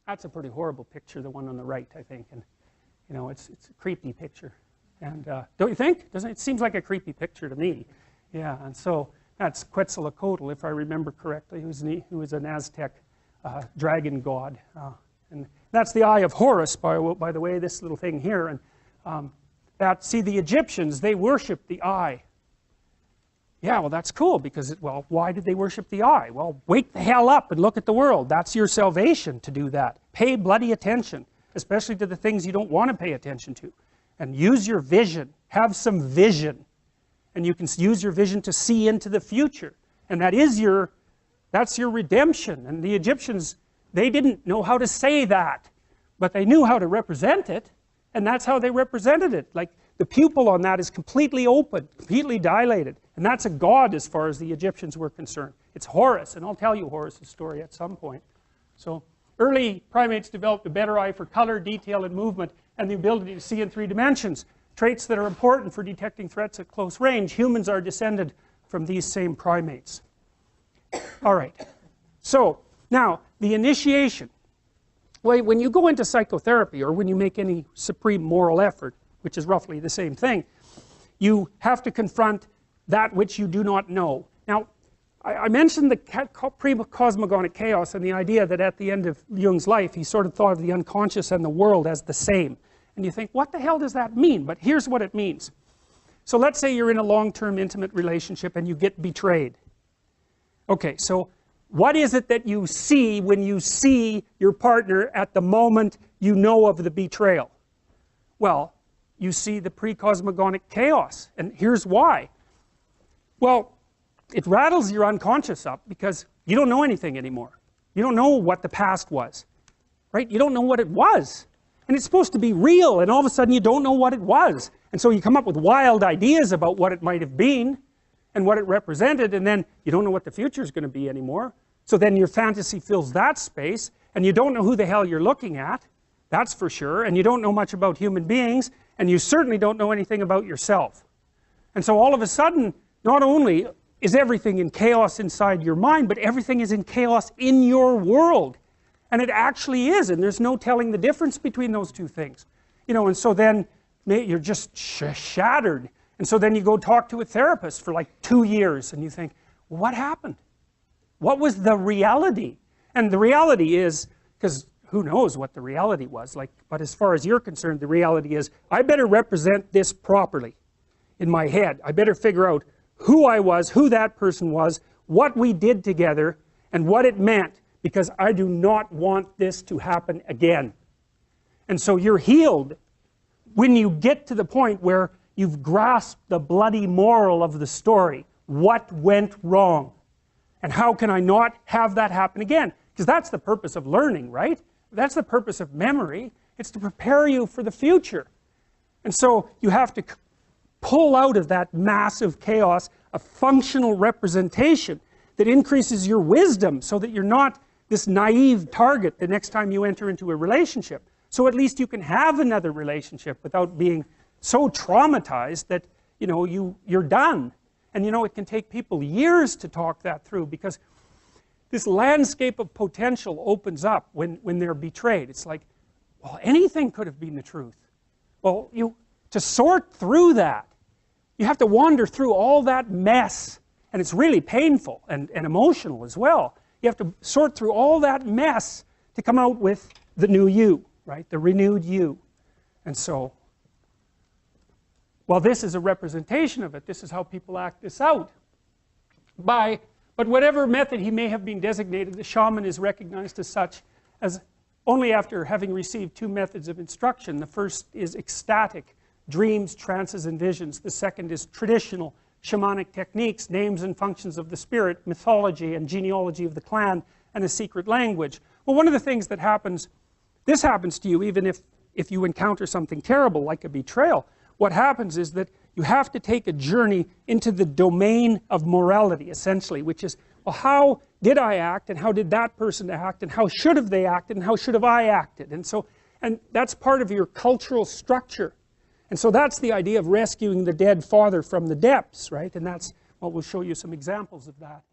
That's a pretty horrible picture, the one on the right, I think. And, you know, it's a creepy picture. And don't you think? Doesn't it? It seems like a creepy picture to me. Yeah, and so that's Quetzalcoatl, if I remember correctly, who was an Aztec dragon god. And that's the Eye of Horus, by the way, this little thing here. And see, the Egyptians, they worshiped the eye. Yeah, well, that's cool because, well, why did they worship the eye? Well, wake the hell up and look at the world. That's your salvation to do that. Pay bloody attention, especially to the things you don't want to pay attention to. And use your vision. Have some vision. And you can use your vision to see into the future. And that's your redemption. And the Egyptians, they didn't know how to say that, but they knew how to represent it. And that's how they represented it. Like, the pupil on that is completely open, completely dilated. And that's a god as far as the Egyptians were concerned. It's Horus, and I'll tell you Horus' story at some point. So, early primates developed a better eye for color, detail, and movement, and the ability to see in 3 dimensions. Traits that are important for detecting threats at close range. Humans are descended from these same primates. All right. So, now, the initiation. Well, when you go into psychotherapy, or when you make any supreme moral effort, which is roughly the same thing, you have to confront that which you do not know. Now, I mentioned the pre-cosmogonic chaos and the idea that at the end of Jung's life, he sort of thought of the unconscious and the world as the same. And you think, what the hell does that mean? But here's what it means. So let's say you're in a long-term intimate relationship and you get betrayed. Okay, so what is it that you see when you see your partner at the moment you know of the betrayal? Well, you see the pre-cosmogonic chaos. And here's why. Well, it rattles your unconscious up because you don't know anything anymore. You don't know what the past was, right? You don't know what it was. And it's supposed to be real, and all of a sudden you don't know what it was. And so you come up with wild ideas about what it might have been and what it represented, and then you don't know what the future is going to be anymore. So then your fantasy fills that space, and you don't know who the hell you're looking at, that's for sure, and you don't know much about human beings, and you certainly don't know anything about yourself. And so all of a sudden, not only is everything in chaos inside your mind, but everything is in chaos in your world. And it actually is, and there's no telling the difference between those two things. You know, and so then you're just shattered. And so then you go talk to a therapist for like 2 years, and you think, what happened? What was the reality? And the reality is, because who knows what the reality was, like, but as far as you're concerned, the reality is, I better represent this properly in my head. I better figure out who I was, who that person was, what we did together, and what it meant, because I do not want this to happen again. And so you're healed when you get to the point where you've grasped the bloody moral of the story. What went wrong? And how can I not have that happen again? Because that's the purpose of learning, right? That's the purpose of memory. It's to prepare you for the future. And so you have to pull out of that massive chaos a functional representation that increases your wisdom so that you're not this naive target the next time you enter into a relationship. So at least you can have another relationship without being so traumatized that, you know, you're done. And you know, it can take people years to talk that through, because this landscape of potential opens up when they're betrayed. It's like, well, anything could have been the truth. Well, to sort through that, you have to wander through all that mess, and it's really painful and emotional as well. You have to sort through all that mess to come out with the new you, right? The renewed you. And so, well, this is a representation of it. This is how people act this out. But whatever method he may have been designated, the shaman is recognized as such as only after having received 2 methods of instruction. The first is ecstatic, dreams, trances, and visions. The second is traditional, shamanic techniques, names and functions of the spirit, mythology and genealogy of the clan, and a secret language. Well, one of the things that happens, this happens to you even if you encounter something terrible like a betrayal. What happens is that you have to take a journey into the domain of morality, essentially, which is, well, how did I act, and how did that person act, and how should have they acted, and how should have I acted? And that's part of your cultural structure. And so that's the idea of rescuing the dead father from the depths, right? And that's, well, we'll show you some examples of that.